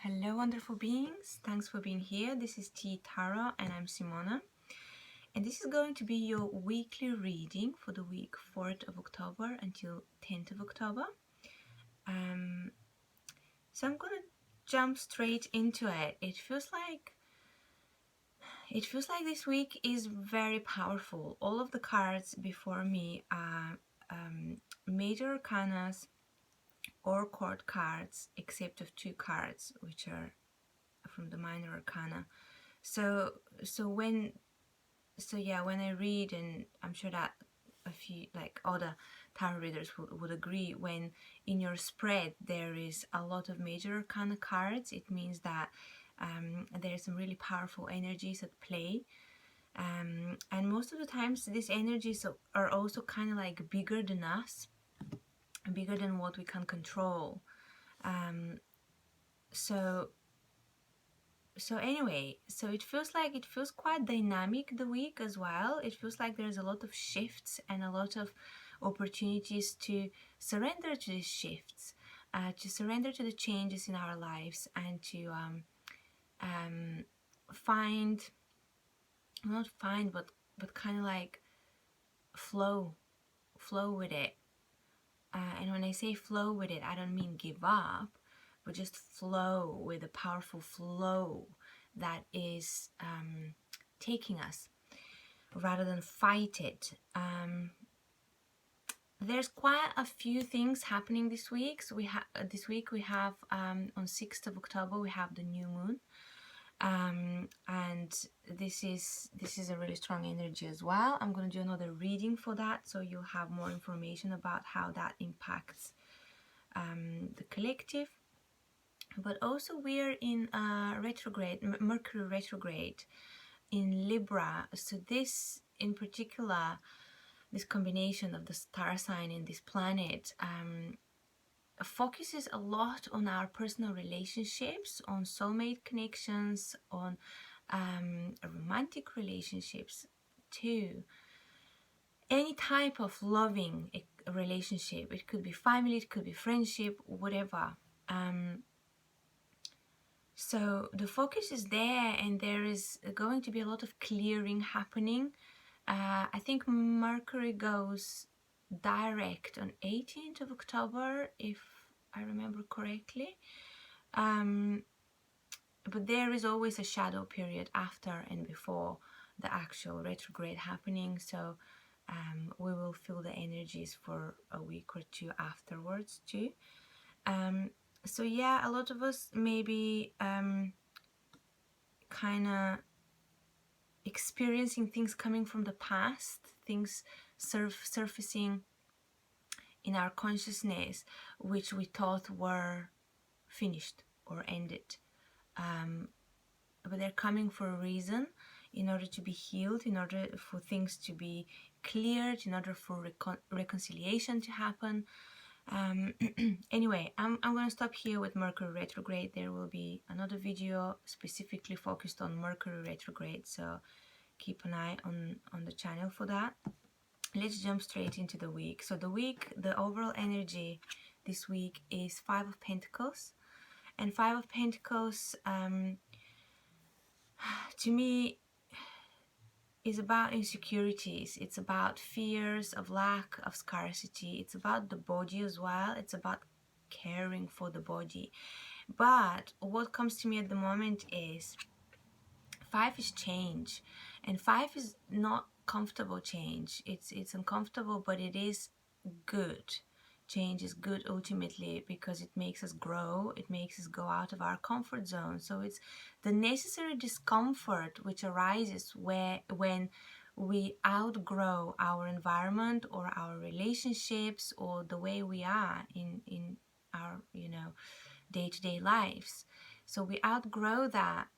Hello, wonderful beings. Thanks for being here. This is T Tarot and I'm Simona. And this is going to be your weekly reading for the week 4th of October until 10th of October. So I'm going to jump straight into it. It feels like this week is very powerful. All of the cards before me are major arcanas or court cards, except of two cards, which are from the minor arcana. So when I read, and I'm sure that a few other tarot readers would agree, when in your spread there is a lot of major arcana cards, it means that there's some really powerful energies at play. And most of the times these energies are also kind of like bigger than us, bigger than what we can control. So anyway, so it feels quite dynamic the week as well. It feels like there's a lot of shifts and a lot of opportunities to surrender to these shifts, to surrender to the changes in our lives, and to but kind of like flow with it. And when I say flow with it, I don't mean give up, but just flow with a powerful flow that is taking us, rather than fight it. There's quite a few things happening this week. So we have on 6th of October we have the new moon, and this is a really strong energy as well. I'm going to do another reading for that, so you'll have more information about how that impacts the collective. But also we're in retrograde, Mercury retrograde in Libra. So this in particular, this combination of the star sign and this planet focuses a lot on our personal relationships, on soulmate connections, on romantic relationships too. Any type of loving relationship. It could be family, it could be friendship, whatever. So the focus is there, and there is going to be a lot of clearing happening. I think Mercury goes direct on 18th of October, if I remember correctly. But there is always a shadow period after and before the actual retrograde happening. So we will feel the energies for a week or two afterwards too. So yeah, a lot of us maybe kind of experiencing things coming from the past, things surfacing in our consciousness which we thought were finished or ended, but they're coming for a reason, in order to be healed, in order for things to be cleared, in order for reconciliation to happen. Anyway, I'm going to stop here with Mercury retrograde. There will be another video specifically focused on Mercury retrograde, so keep an eye on the channel for that. Let's jump straight into the week. So the overall energy this week is 5 of Pentacles. And 5 of Pentacles, to me, is about insecurities. It's about fears of lack, of scarcity. It's about the body as well. It's about caring for the body. But what comes to me at the moment is 5 is change, and 5 is not comfortable change. It's uncomfortable, but it is good. Change is good ultimately, because it makes us grow, it makes us go out of our comfort zone. So it's the necessary discomfort which arises when we outgrow our environment or our relationships or the way we are in our day-to-day lives. So we outgrow that,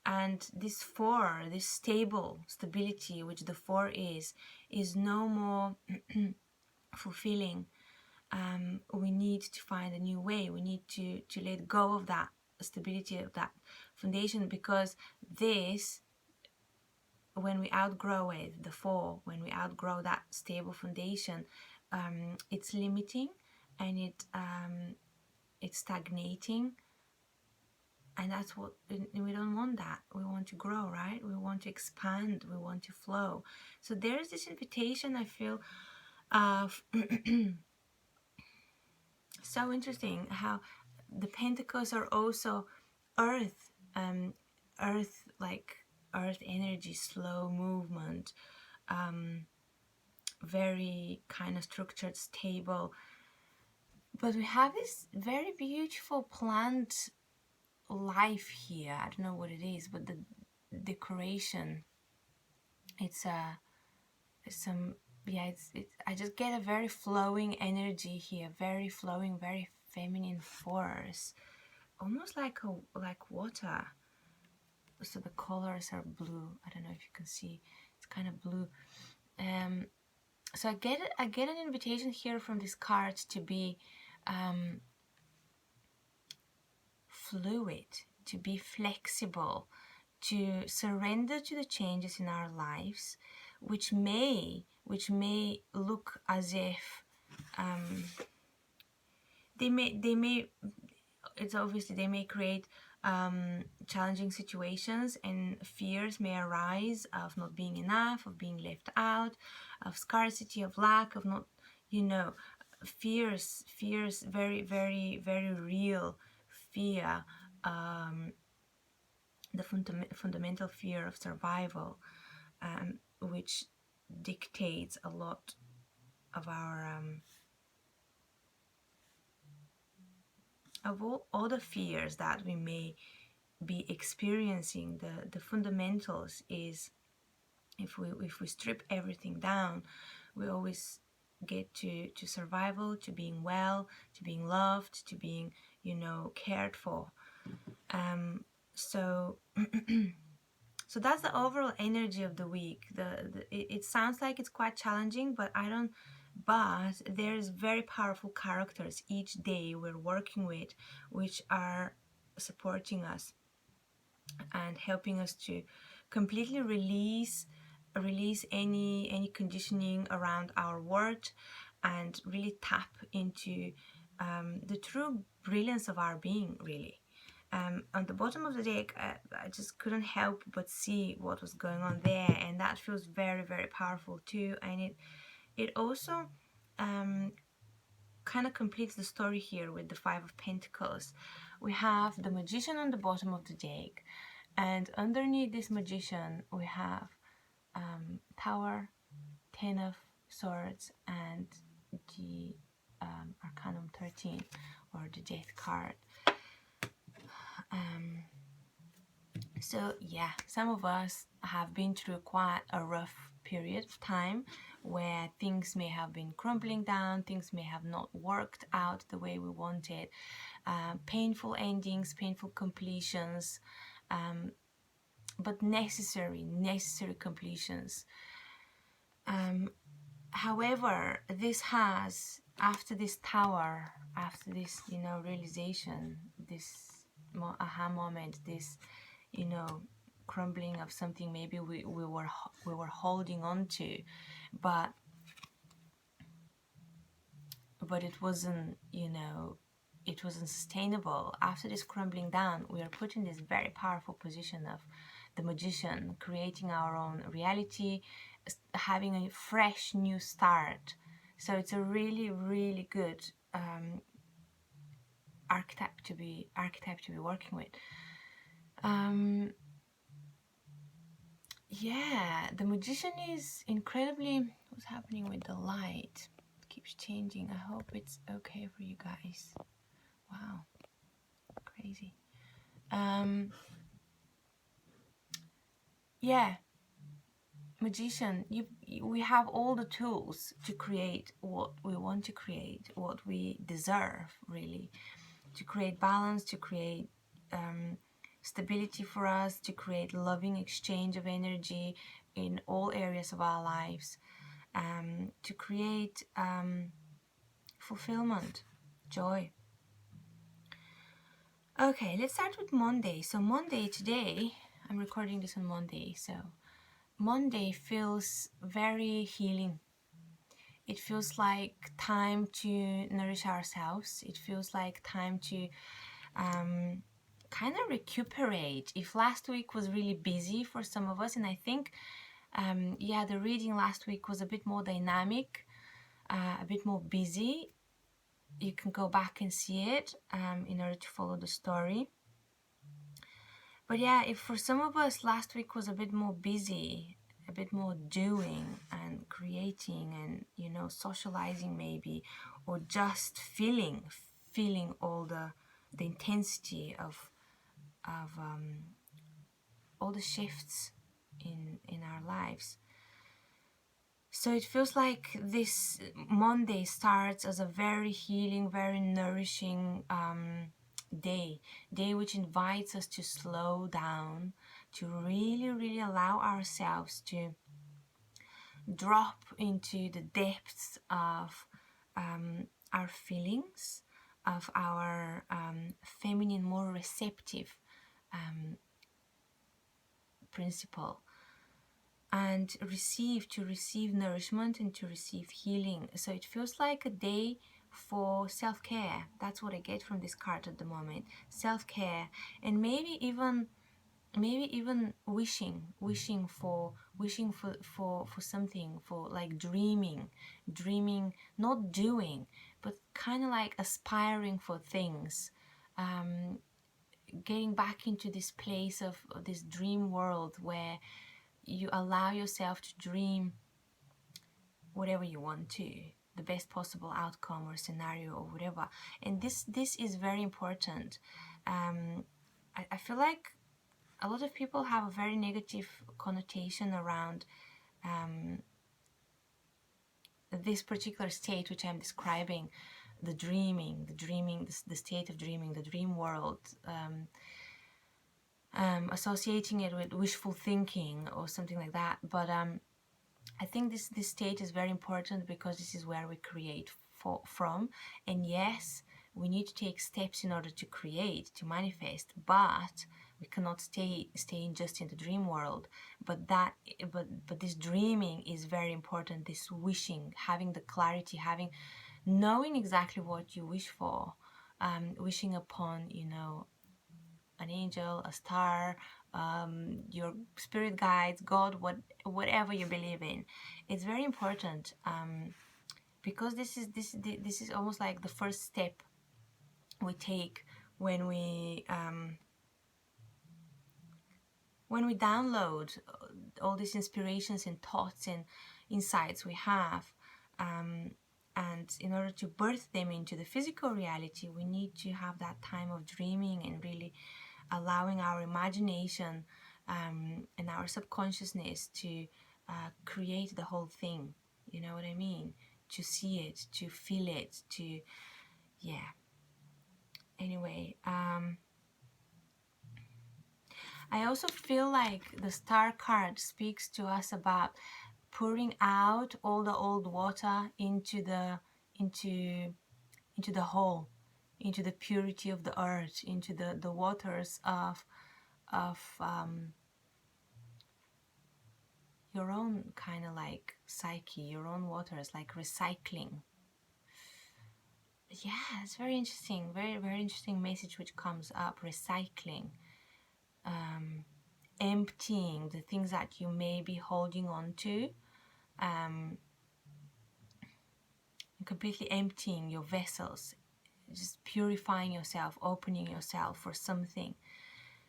and this 4, this stability, which the 4 is no more fulfilling. We need to find a new way. We need to let go of that stability, of that foundation, because this, when we outgrow it, the 4, when we outgrow that stable foundation, it's limiting, and it's stagnating, And that's what we don't want. That we want to grow, right? We want to expand, we want to flow. So there's this invitation, I feel, of so interesting how the pentacles are also earth, earth, like earth energy, slow movement, very kind of structured, stable. But we have this very beautiful plant life here. I don't know what it is, but the decoration, it's some, yeah, it's I just get a very flowing energy here, very flowing, very feminine force, almost like water. So the colors are blue. I don't know if you can see, it's kind of blue. So I get an invitation here from this card to be fluid, to be flexible, to surrender to the changes in our lives, which may look as if they may it's obviously they may create challenging situations, and fears may arise of not being enough, of being left out, of scarcity, of lack, of not, you know, fears, very, very, very real fear, the fundamental fear of survival, which dictates a lot of our of all the fears that we may be experiencing. The fundamentals is, if we strip everything down, we always get to survival, to being well, to being loved, to being, you know, cared for. So so that's the overall energy of the week. It sounds like it's quite challenging, but there's very powerful characters each day we're working with, which are supporting us and helping us to completely release any conditioning around our worth, and really tap into the true brilliance of our being, really. On the bottom of the deck, I just couldn't help but see what was going on there, and that feels very, very powerful too. And it also kind of completes the story here with the Five of Pentacles. We have the Magician on the bottom of the deck, and underneath this Magician we have Tower, Ten of Swords, and the Arcanum 13, or the Death card. So yeah, some of us have been through quite a rough period of time where things may have been crumbling down, things may have not worked out the way we wanted, painful endings, painful completions, but necessary completions. However, this has, after this Tower, after this, you know, realization, this aha moment, this, you know, crumbling of something maybe we were holding on to, but it wasn't, you know, it wasn't sustainable. After this crumbling down, we are put in this very powerful position of the Magician, creating our own reality, having a fresh new start. So it's a really, really good archetype to be working with. Yeah, the Magician is incredibly, what's happening with the light? It keeps changing. I hope it's okay for you guys. Wow, crazy. Yeah, Magician, we have all the tools to create what we want to create, what we deserve, really, to create balance, to create stability for us, to create loving exchange of energy in all areas of our lives, to create fulfillment, joy. Okay, let's start with Monday. So Monday today, I'm recording this on Monday, so Monday feels very healing. It feels like time to nourish ourselves. It feels like time to kind of recuperate. If last week was really busy for some of us, and I think yeah, the reading last week was a bit more dynamic, a bit more busy. You can go back and see it in order to follow the story. But yeah, if for some of us last week was a bit more busy, a bit more doing and creating and, you know, socializing maybe, or just feeling all the intensity of all the shifts in our lives. So it feels like this Monday starts as a very healing, very nourishing day which invites us to slow down, to really allow ourselves to drop into the depths of our feelings, of our feminine, more receptive principle, and to receive nourishment and to receive healing. So it feels like a day for self-care. That's what I get from this card at the moment. Self-care, and maybe even wishing for something, for like dreaming, not doing, but kind of like aspiring for things, getting back into this place of this dream world where you allow yourself to dream whatever you want to, the best possible outcome or scenario or whatever. And this is very important. I feel like a lot of people have a very negative connotation around this particular state which I'm describing, the dreaming, the state of dreaming, the dream world, associating it with wishful thinking or something like that. But I think this state is very important because this is where we create from. And yes, we need to take steps in order to create, to manifest, but we cannot stay just in the dream world. But this dreaming is very important. This wishing, having the clarity, knowing exactly what you wish for, wishing upon, you know, an angel, a star, your spirit guides, God, whatever you believe in. It's very important because this is almost like the first step we take when we download all these inspirations and thoughts and insights we have. And in order to birth them into the physical reality, we need to have that time of dreaming and really allowing our imagination and our subconsciousness to create the whole thing. You know what I mean? To see it, to feel it, to, yeah. Anyway, I also feel like the star card speaks to us about pouring out all the old water into the whole, into the purity of the earth, into the waters of your own kind of like psyche, your own waters, like recycling. Yeah, it's very interesting, very interesting message which comes up. Recycling, emptying the things that you may be holding on to, completely emptying your vessels, just purifying yourself, opening yourself for something.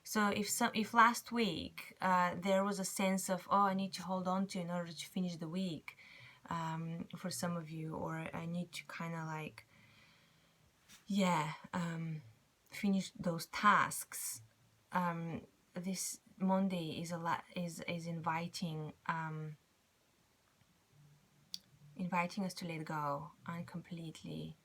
So if last week there was a sense of, oh, I need to hold on to in order to finish the week, for some of you, or I need to kind of like, finish those tasks. This Monday is inviting us to let go and completely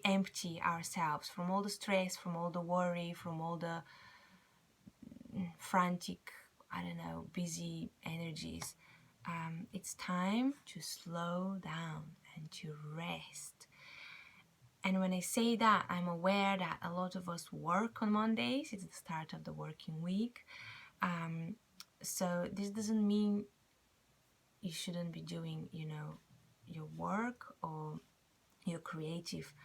empty ourselves from all the stress, from all the worry, from all the frantic, I don't know, busy energies. It's time to slow down and to rest. And when I say that, I'm aware that a lot of us work on Mondays. It's the start of the working week. So this doesn't mean you shouldn't be doing, you know, your work or your creative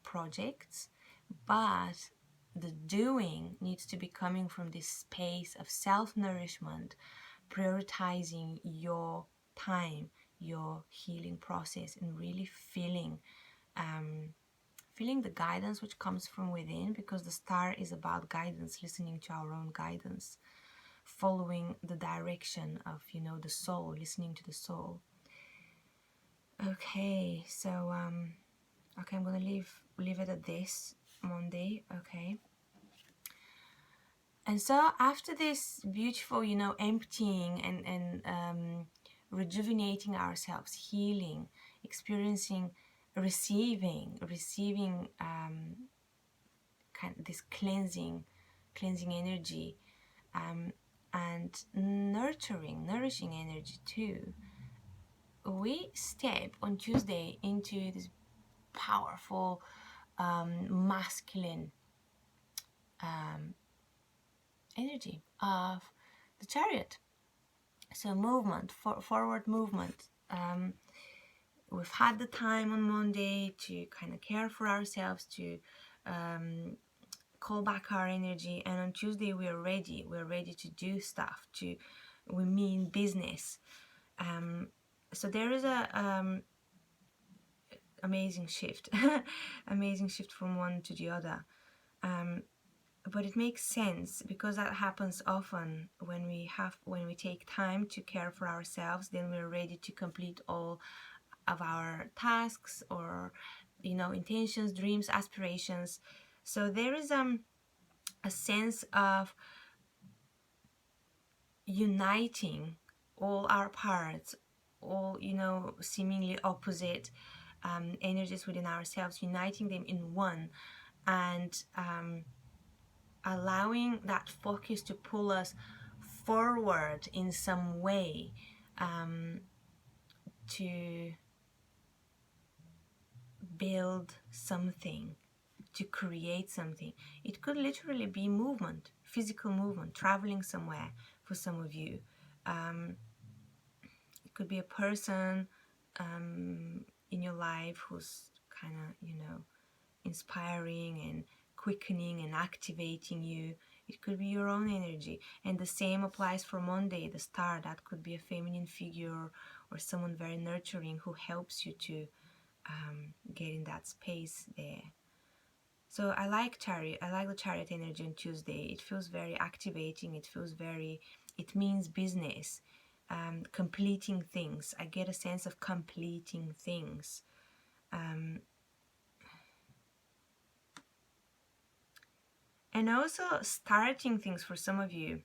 projects, but the doing needs to be coming from this space of self-nourishment, prioritizing your time, your healing process, and really feeling the guidance which comes from within, because the star is about guidance, listening to our own guidance, following the direction of, the soul, listening to the soul. Okay, so okay, I'm gonna leave it at this Monday. Okay. And so after this beautiful, emptying and rejuvenating ourselves, healing, experiencing, receiving kind of this cleansing energy, and nourishing energy too, we step on Tuesday into this powerful masculine energy of the chariot. So movement, forward movement. We've had the time on Monday to kind of care for ourselves, to call back our energy, and on Tuesday we're ready to do stuff, we mean business. So there is a amazing shift amazing shift from one to the other. But it makes sense because that happens often when we take time to care for ourselves. Then we're ready to complete all of our tasks, or intentions, dreams, aspirations. So there is a sense of uniting all our parts, all seemingly opposite energies within ourselves, uniting them in one, and allowing that focus to pull us forward in some way, to build something, to create something. It could literally be movement, physical movement, traveling somewhere for some of you. It could be a person in your life who's kind of, inspiring and quickening and activating you. It could be your own energy. And the same applies for Monday, the star. That could be a feminine figure or someone very nurturing who helps you to get in that space there. So I like the chariot energy on Tuesday. It feels very activating. It means business, completing things. I get a sense of completing things. And also starting things for some of you.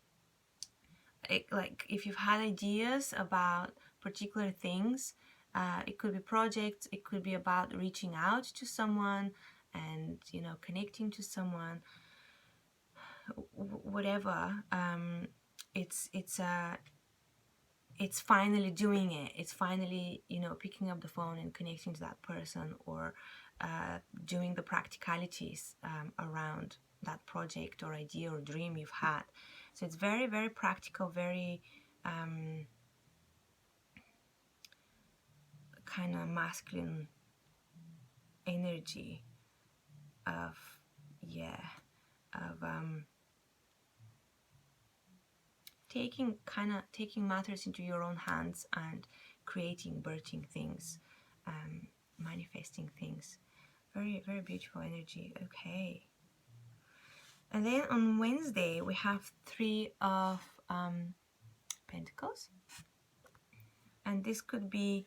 Like if you've had ideas about particular things, it could be projects, it could be about reaching out to someone and connecting to someone, whatever. It's finally doing it. It's finally picking up the phone and connecting to that person, or doing the practicalities around that project or idea or dream you've had. So it's very, very practical, very kind of masculine energy of taking matters into your own hands and creating, birthing things, manifesting things. Very, very beautiful energy. Okay. And then on Wednesday we have 3 of Pentacles, and this could be,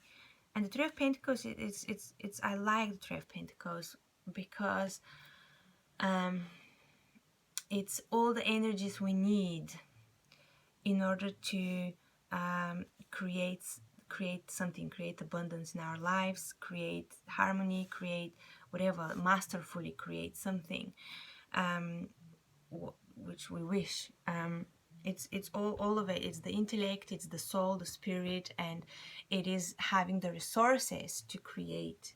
and the 3 of Pentacles, it's I like the 3 of Pentacles because it's all the energies we need in order to create something, create abundance in our lives, create harmony, create whatever, masterfully create something which we wish. It's all of it. It's the intellect, it's the soul, the spirit, and it is having the resources to create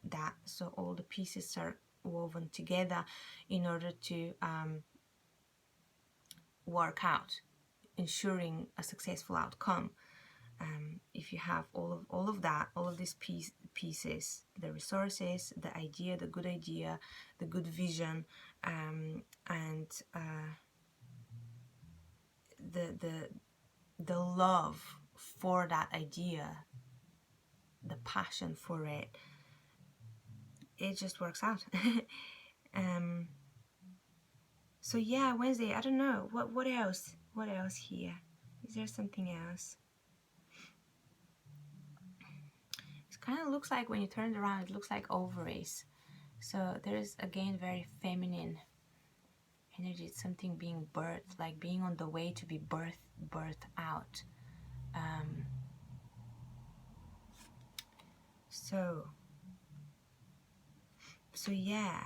that. So all the pieces are woven together in order to work out, ensuring a successful outcome. If you have all of that, all of these pieces, the resources, the idea, the good vision, and the love for that idea, the passion for it. It just works out. So yeah, Wednesday, I don't know. What else? What else here? Is there something else? It kind of looks like when you turn it around, it looks like ovaries. So there is again very feminine energy. It's something being birthed, like being on the way to be birthed out. So yeah,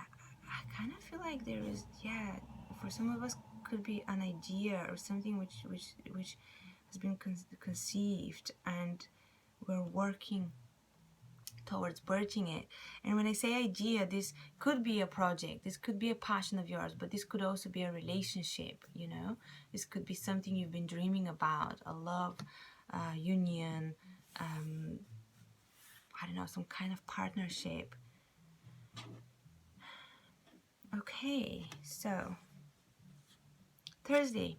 I kind of feel like there is, yeah, for some of us could be an idea or something which has been conceived, and we're working towards birthing it. And when I say idea, this could be a project, this could be a passion of yours, but this could also be a relationship, you know. This could be something you've been dreaming about, a love union, I don't know, some kind of partnership. Okay, so Thursday,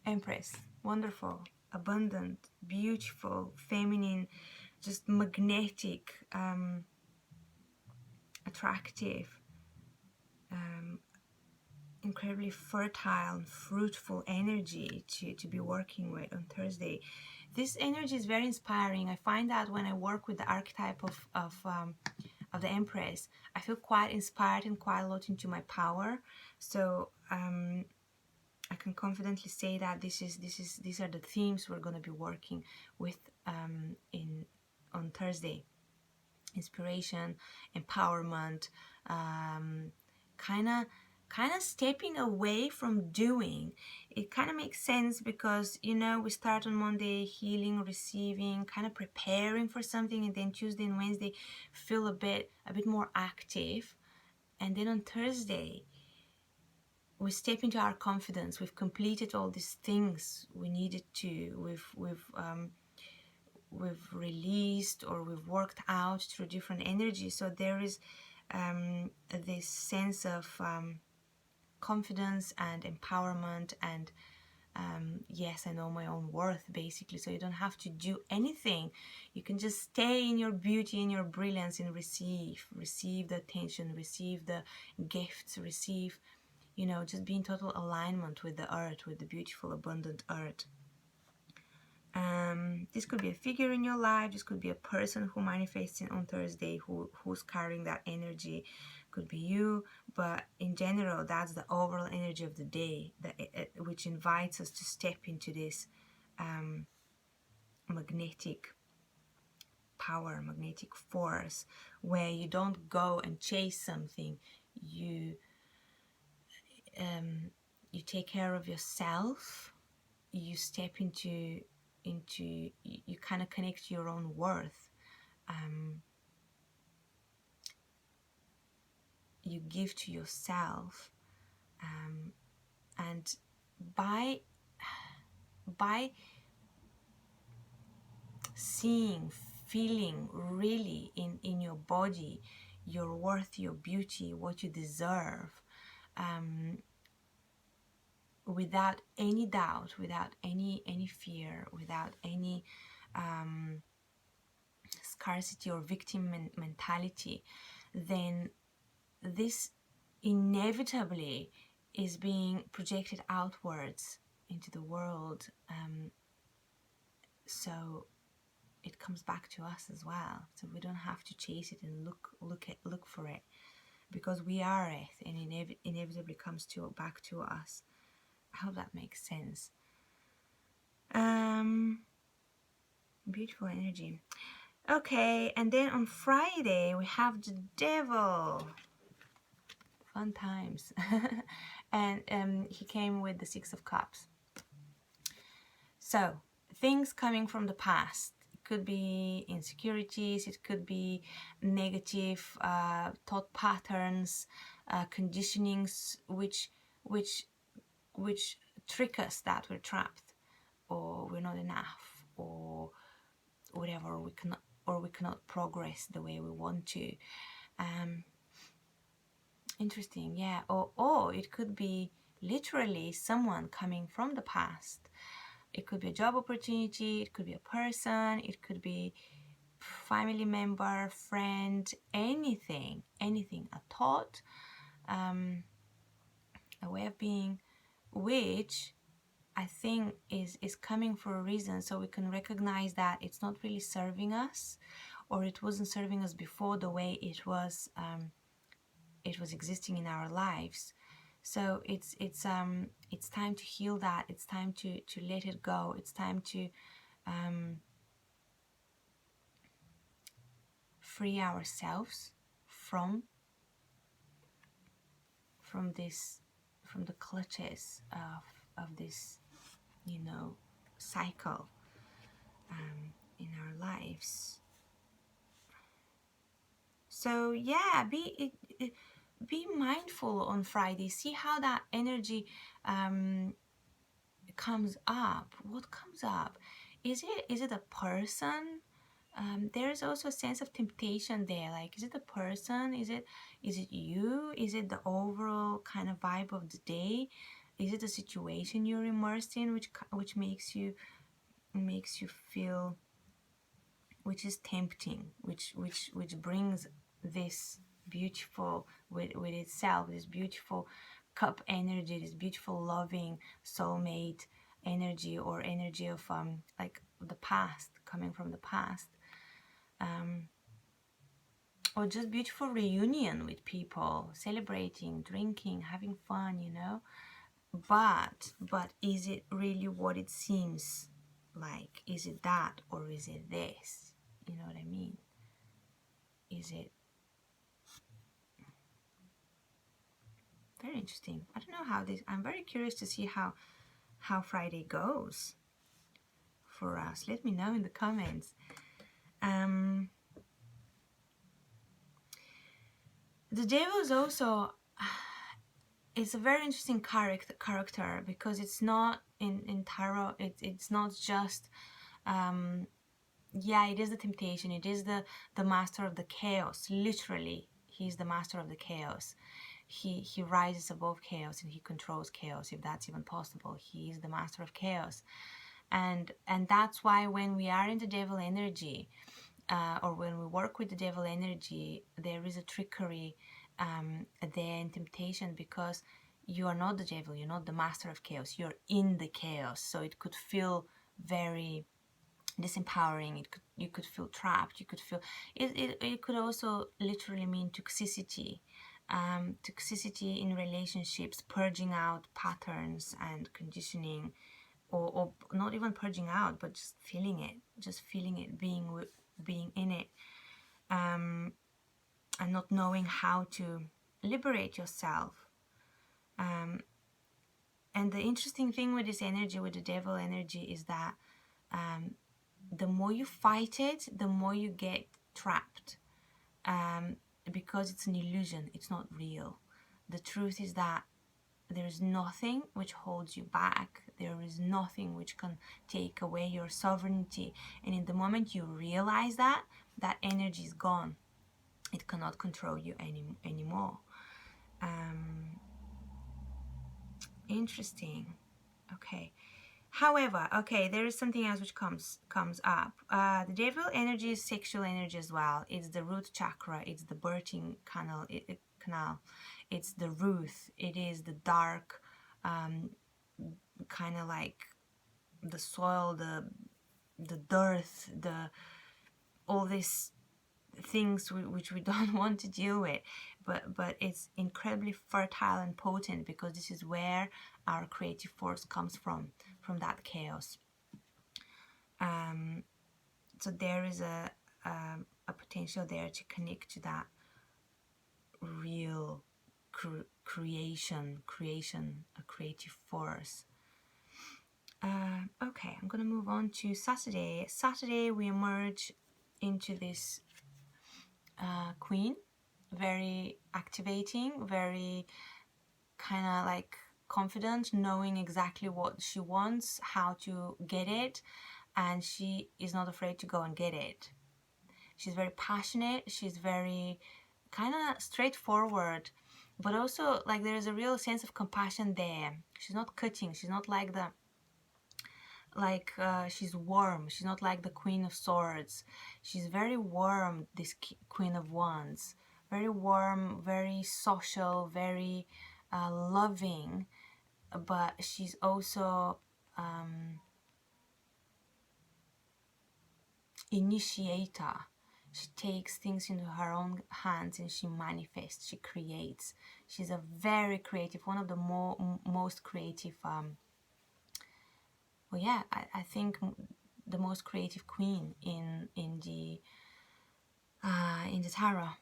Empress, wonderful, abundant, beautiful, feminine, just magnetic, attractive, incredibly fertile and fruitful energy to be working with on Thursday. This energy is very inspiring. I find that when I work with the archetype of the Empress, I feel quite inspired and quite a lot into my power. So I can confidently say that these are the themes we're going to be working with on Thursday. Inspiration, empowerment, kind of stepping away from doing. It kind of makes sense because, you know, we start on Monday healing, receiving, kind of preparing for something, and then Tuesday and Wednesday feel a bit more active, and then on Thursday we step into our confidence. We've completed all these things we needed to. We've released, or we've worked out through different energies. So there is this sense of confidence and empowerment, and yes, I know my own worth, basically. So you don't have to do anything. You can just stay in your beauty, in your brilliance, and receive the attention, receive the gifts, receive, you know, just be in total alignment with the earth, with the beautiful, abundant earth. This could be a figure in your life. This could be a person who manifests on Thursday, who's carrying that energy. Could be you, but in general, that's the overall energy of the day, which invites us to step into this magnetic power, magnetic force, where you don't go and chase something. You take care of yourself. You step into you kind of connect to your own worth. You give to yourself, and by seeing, feeling really in your body your worth, your beauty, what you deserve, without any doubt, without any fear, without any scarcity or victim mentality, then this inevitably is being projected outwards into the world. So it comes back to us as well. So we don't have to chase it and look for it, because we are it, and inevitably comes back to us. I hope that makes sense. Beautiful energy. Okay, and then on Friday we have the devil. Fun times. And he came with the 6 of Cups. So things coming from the past. It could be insecurities, it could be negative thought patterns, conditionings which trick us that we're trapped, or we're not enough, or whatever, or we cannot progress the way we want to. Interesting, yeah. Or it could be literally someone coming from the past. It could be a job opportunity, it could be a person, it could be family member, friend, anything, a thought, a way of being, which I think is coming for a reason, so we can recognize that it's not really serving us, or it wasn't serving us before the way it was existing in our lives. So it's time to heal that. It's time to let it go. It's time to free ourselves from this, from the clutches of this, cycle in our lives. So yeah, be mindful on Friday. See how that energy comes up. What comes up? Is it a person? There's also a sense of temptation there. Like, is it a person? Is it you? Is it the overall kind of vibe of the day? Is it a situation you're immersed in, which makes you feel, which is tempting, which brings this beautiful with itself, this beautiful cup energy, this beautiful loving soulmate energy, or energy of like the past, coming from the past, or just beautiful reunion with people, celebrating, drinking, having fun, but is it really what it seems like? Is it that, or is it this? You know what I mean? Is it very interesting? I don't know how this, I'm very curious to see how Friday goes for us. Let me know in the comments. The devil is also, it's a very interesting character, because it's not in tarot, it's not just yeah, it is the temptation, it is the master of the chaos. Literally, he's the master of the chaos. He rises above chaos, and he controls chaos, if that's even possible. He is the master of chaos, and that's why when we are in the devil energy, or when we work with the devil energy, there is a trickery there, and temptation, because you are not the devil, you're not the master of chaos, you're in the chaos. So it could feel very disempowering. You could feel trapped. You could feel it could also literally mean toxicity, toxicity in relationships, purging out patterns and conditioning, or not even purging out, but just feeling it, being in it, and not knowing how to liberate yourself. And the interesting thing with this energy, with the devil energy, is that the more you fight it, the more you get trapped, because it's an illusion, it's not real. The truth is that there is nothing which holds you back. There is nothing which can take away your sovereignty. And in the moment you realize that energy is gone. It cannot control you anymore. Interesting. Okay. However, okay, there is something else which comes up. The devil energy is sexual energy as well. It's the root chakra. It's the birthing canal. It's the root. It is the dark, kind of like the soil, the dirt, all these things which we don't want to deal with, but it's incredibly fertile and potent, because this is where our creative force comes from that chaos. So there is a potential there to connect to that real creation, a creative force. Okay, I'm gonna move on to Saturday. Saturday we emerge into this queen, very activating, very kind of like confident, knowing exactly what she wants, how to get it, and she is not afraid to go and get it. She's very passionate. She's very kind of straightforward, but also like there's a real sense of compassion there. She's not cutting. She's not like she's warm. She's not like the Queen of Swords. She's very warm, this Queen of Wands. Very warm, very social, very loving, but she's also initiator. She takes things into her own hands and she manifests, she creates. She's a very creative, one of the most creative, I think the most creative queen in the tarot.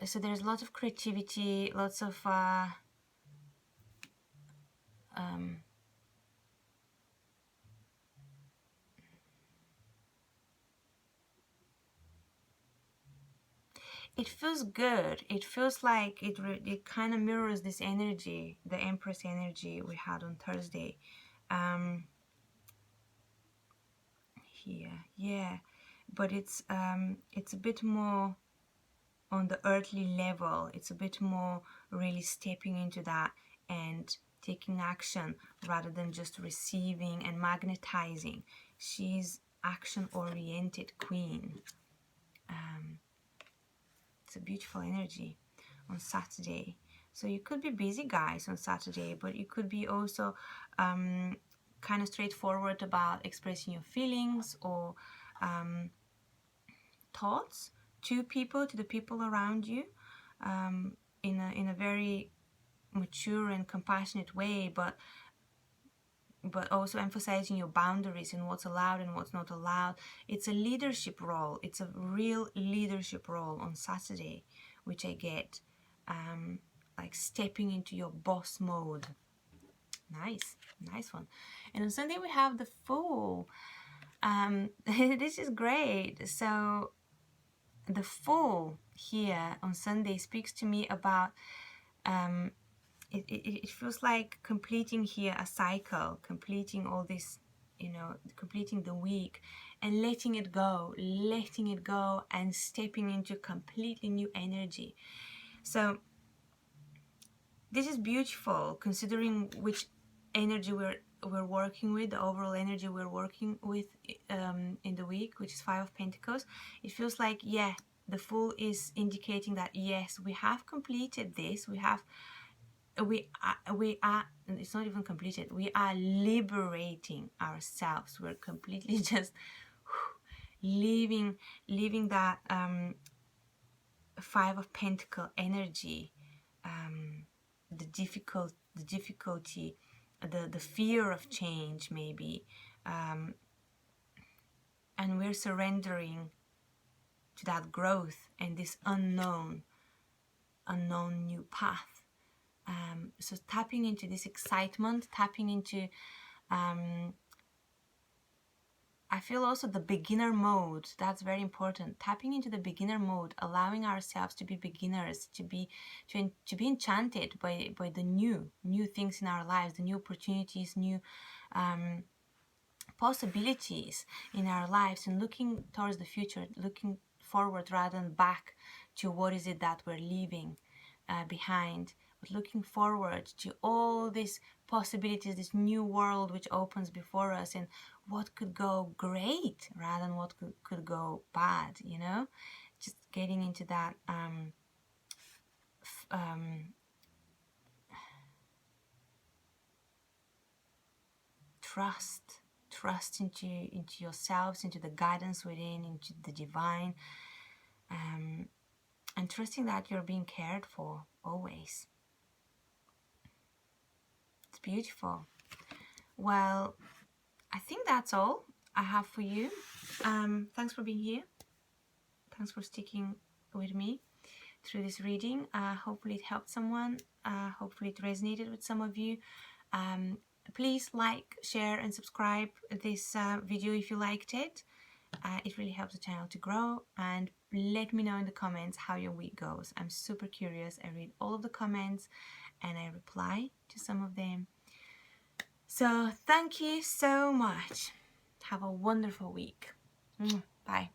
So there's lots of creativity, lots of it feels good. It feels like it kind of mirrors this energy, the Empress energy we had on Thursday. Here, yeah, but it's a bit more on the earthly level. It's a bit more really stepping into that and taking action rather than just receiving and magnetizing. She's action-oriented queen. It's a beautiful energy on Saturday. So you could be busy, guys, on Saturday, but you could be also kind of straightforward about expressing your feelings or thoughts to the people around you, in a very mature and compassionate way, but also emphasizing your boundaries and what's allowed and what's not allowed. It's a leadership role. It's a real leadership role on Saturday, which I get, like stepping into your boss mode. Nice one. And on Sunday we have the Fool. This is great. So the Fool here on Sunday speaks to me about it feels like completing here a cycle, completing all this, completing the week and letting it go and stepping into completely new energy. So this is beautiful considering which energy we're working with, the overall energy we're working with in the week, which is 5 of Pentacles. It feels like, yeah, the Fool is indicating that, yes, we have completed this. We are, it's not even completed. We are liberating ourselves. We're completely just leaving that 5 of Pentacle energy, the difficulty, the fear of change maybe, and we're surrendering to that growth and this unknown new path. So tapping into this excitement, tapping into, I feel also the beginner mode. That's very important. Tapping into the beginner mode, allowing ourselves to be beginners, to be enchanted by the new things in our lives, the new opportunities, new possibilities in our lives, and looking towards the future, looking forward rather than back to what is it that we're leaving behind, but looking forward to all these possibilities, this new world which opens before us, and what could go great rather than what could go bad, just getting into that trust into yourselves, into the guidance within, into the divine, and trusting that you're being cared for always. It's beautiful. Well, I think that's all I have for you. Thanks for being here. Thanks for sticking with me through this reading. Hopefully it helped someone. Hopefully it resonated with some of you. Please like, share and subscribe this video if you liked it. It really helps the channel to grow, and let me know in the comments how your week goes. I'm super curious. I read all of the comments and I reply to some of them. So thank you so much. Have a wonderful week. Bye.